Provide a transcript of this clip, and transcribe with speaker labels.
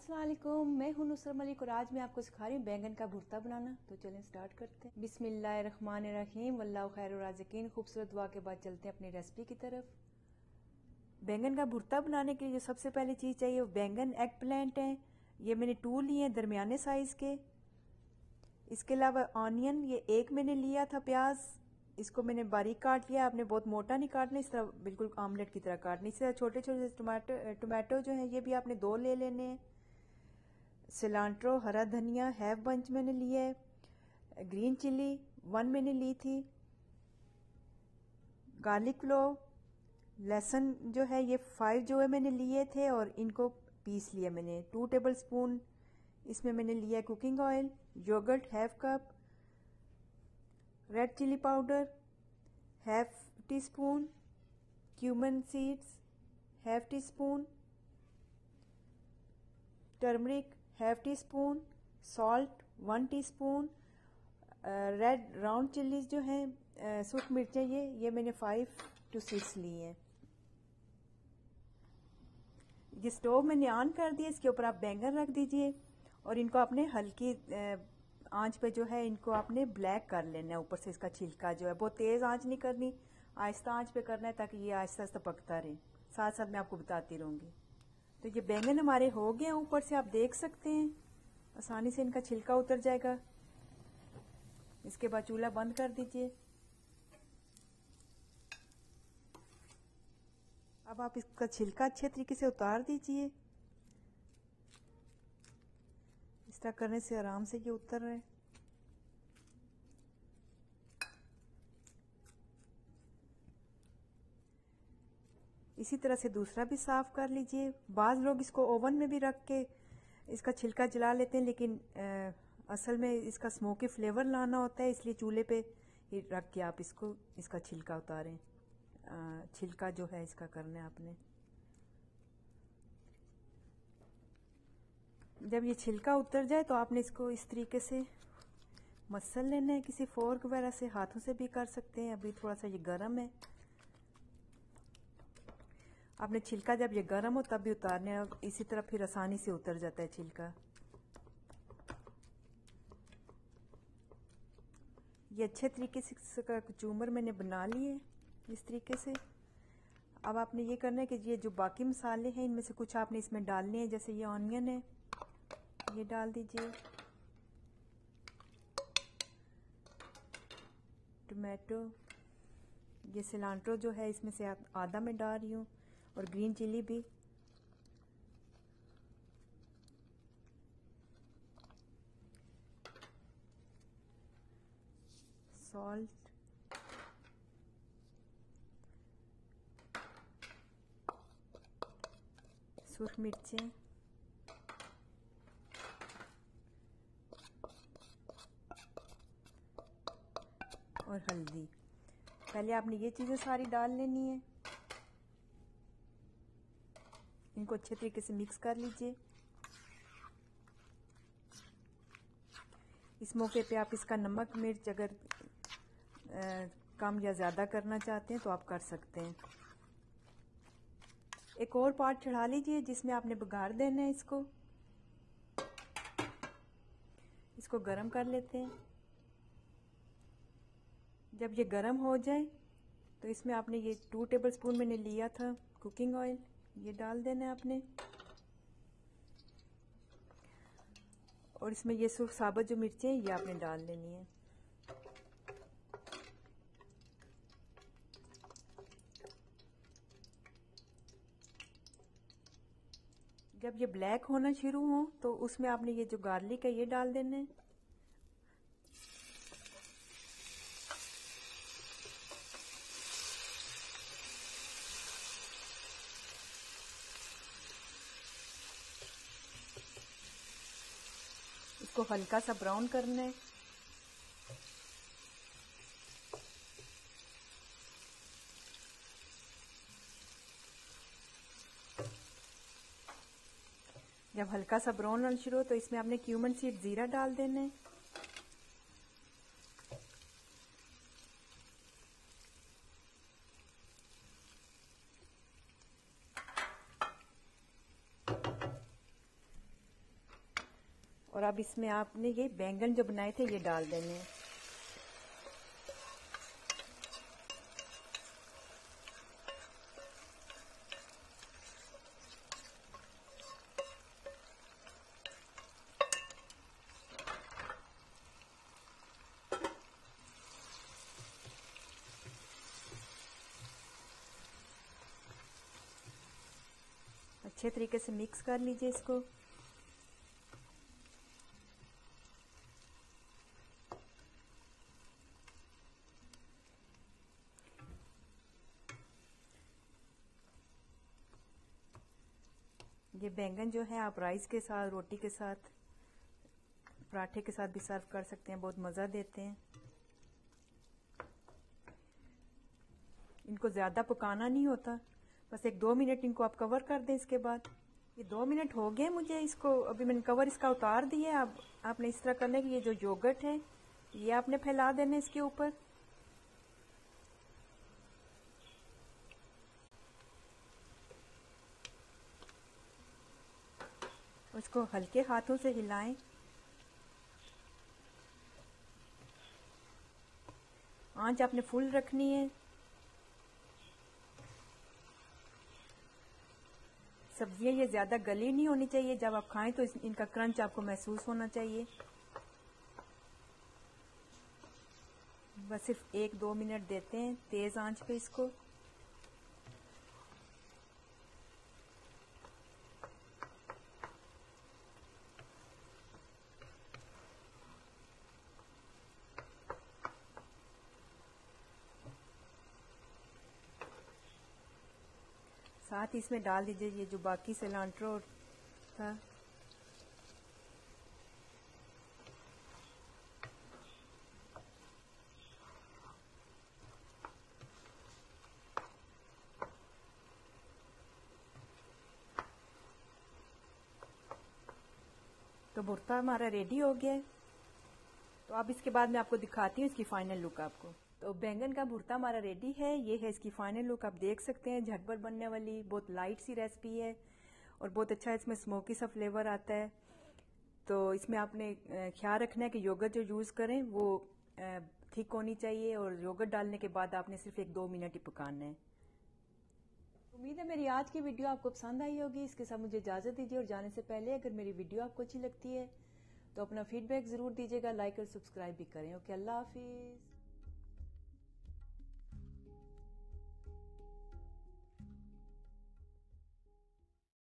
Speaker 1: अस्सलाम वालेकुम, मैं हूं नुसरत मलिक और आज मैं आपको सिखा रही हूँ बैंगन का भुर्ता बनाना। तो चलें स्टार्ट करते हैं। बिस्मिल्लाहिर्रहमानिर्रहीम, वल्लाहु खैरुर राज़िकीन। खूबसूरत दुआ के बाद चलते हैं अपनी रेसिपी की तरफ। बैंगन का भुर्ता बनाने के लिए जो सबसे पहली चीज़ चाहिए वो बैंगन, एग प्लांट हैं। ये मैंने 2 लिए हैं दरमियाने साइज़ के। इसके अलावा ऑनियन, ये 1 मैंने लिया था प्याज, इसको मैंने बारीक काट लिया। आपने बहुत मोटा नहीं काटना, इस तरह बिल्कुल आमलेट की तरह काटना। इसी तरह छोटे छोटे टमाटो जो हैं ये भी आपने 2 ले लेने हैं। सिलांट्रो, हरा धनिया, हैफ बंच मैंने लिया है। ग्रीन चिली 1 मैंने ली थी। गार्लिक क्लोव, लहसुन जो है ये 5 जो है मैंने लिए थे और इनको पीस लिया मैंने। 2 टेबल स्पून इसमें मैंने लिया cooking oil. Yogurt half cup. Red chilli powder half tea spoon. Cumin seeds half tea spoon. Turmeric half tea spoon. Salt 1 teaspoon. Red round chillies जो हैं सूख मिर्चें, ये मैंने 5 to 6 ली हैं। ये स्टोव मैंने ऑन कर दिया, इसके ऊपर आप बैंगन रख दीजिए और इनको आपने हल्की आंच पे जो है इनको आपने ब्लैक कर लेना है। ऊपर से इसका छिलका जो है बहुत तेज आंच नहीं करनी, आहिस्ता आंच पे करना है ताकि ये आहिस्ता आहिस्ता पकता रहे। साथ साथ मैं आपको बताती रहूंगी। तो ये बैंगन हमारे हो गए, ऊपर से आप देख सकते हैं आसानी से इनका छिलका उतर जाएगा। इसके बाद चूल्हा बंद कर दीजिए। अब आप इसका छिलका अच्छे तरीके से उतार दीजिए। इस तरह करने से आराम से ये उतर रहे। इसी तरह से दूसरा भी साफ कर लीजिए। बाज लोग इसको ओवन में भी रख के इसका छिलका जला लेते हैं, लेकिन असल में इसका स्मोकी फ्लेवर लाना होता है, इसलिए चूल्हे पे ही रख के आप इसका छिलका उतारें। छिलका जो है इसका करना है आपने। जब ये छिलका उतर जाए तो आपने इसको इस तरीके से मसल लेना है, किसी फोर्क वगैरह से, हाथों से भी कर सकते हैं। अभी थोड़ा सा ये गर्म है, आपने छिलका जब ये गर्म हो तब भी उतारना है। इसी तरह फिर आसानी से उतर जाता है छिलका। ये अच्छे तरीके से कचूमर मैंने बना लिए इस तरीके से। अब आपने ये करना है कि ये जो बाकी मसाले हैं इनमें से कुछ आपने इसमें डालने हैं। जैसे ये ऑनियन है, ये डाल दीजिए। टमाटो, ये सिलांट्रो जो है इसमें से आधा मैं डाल रही हूँ, और ग्रीन चिली भी। सॉल्ट, सूख मिर्चें, और हल्दी। पहले आपने ये चीज़ें सारी डाल लेनी है। इनको अच्छे तरीके से मिक्स कर लीजिए। इस मौके पे आप इसका नमक मिर्च अगर कम या ज़्यादा करना चाहते हैं तो आप कर सकते हैं। एक और पार्ट चढ़ा लीजिए जिसमें आपने बघार देना है। इसको गरम कर लेते हैं। जब ये गरम हो जाए तो इसमें आपने ये 2 टेबल स्पून मैंने लिया था कुकिंग ऑयल, ये डाल देना है आपने। और इसमें ये सूख साबुत जो मिर्चें ये आपने डाल लेनी है। जब ये ब्लैक होना शुरू हो तो उसमें आपने ये जो गार्लिक है ये डाल देना है। इसको हल्का सा ब्राउन करना है। जब हल्का सा ब्राउन होना शुरू हो तो इसमें आपने क्यूमन सीड जीरा डाल देना है। और अब इसमें आपने ये बैंगन जो बनाए थे ये डाल देने हैं। अच्छे तरीके से मिक्स कर लीजिए इसको। ये बैंगन जो है आप राइस के साथ, रोटी के साथ, पराठे के साथ भी सर्व कर सकते हैं, बहुत मज़ा देते हैं। इनको ज़्यादा पकाना नहीं होता, बस 1-2 मिनट इनको आप कवर कर दें। इसके बाद ये 2 मिनट हो गए मुझे इसको, अभी मैंने कवर इसका उतार दिया। अब आपने इस तरह करना है कि ये जो योगर्ट है ये आपने फैला देना इसके ऊपर। उसको हल्के हाथों से हिलाएं। आंच आपने फुल रखनी है। सब्जियां ये ज़्यादा गली नहीं होनी चाहिए, जब आप खाएं तो इनका क्रंच आपको महसूस होना चाहिए। बस सिर्फ 1-2 मिनट देते हैं तेज़ आंच पे इसको। साथ ही इसमें डाल दीजिए ये जो बाकी सिलांट्रो था। तो भुर्ता हमारा रेडी हो गया है। तो अब इसके बाद मैं आपको दिखाती हूँ इसकी फाइनल लुक आपको। तो बैंगन का भुर्ता हमारा रेडी है, ये है इसकी फाइनल लुक। आप देख सकते हैं झटपट बनने वाली बहुत लाइट सी रेसिपी है और बहुत अच्छा इसमें स्मोकी सा फ्लेवर आता है। तो इसमें आपने ख्याल रखना है कि योगर्ट जो यूज़ करें वो थिक होनी चाहिए और योगर्ट डालने के बाद आपने सिर्फ 1-2 मिनट ही पकाना है। उम्मीद है मेरी आज की वीडियो आपको पसंद आई होगी। इसके साथ मुझे इजाज़त दीजिए और जाने से पहले अगर मेरी वीडियो आपको अच्छी लगती है तो अपना फीडबैक ज़रूर दीजिएगा, लाइक और सब्सक्राइब भी करें। ओके, अल्लाह हाफिज़।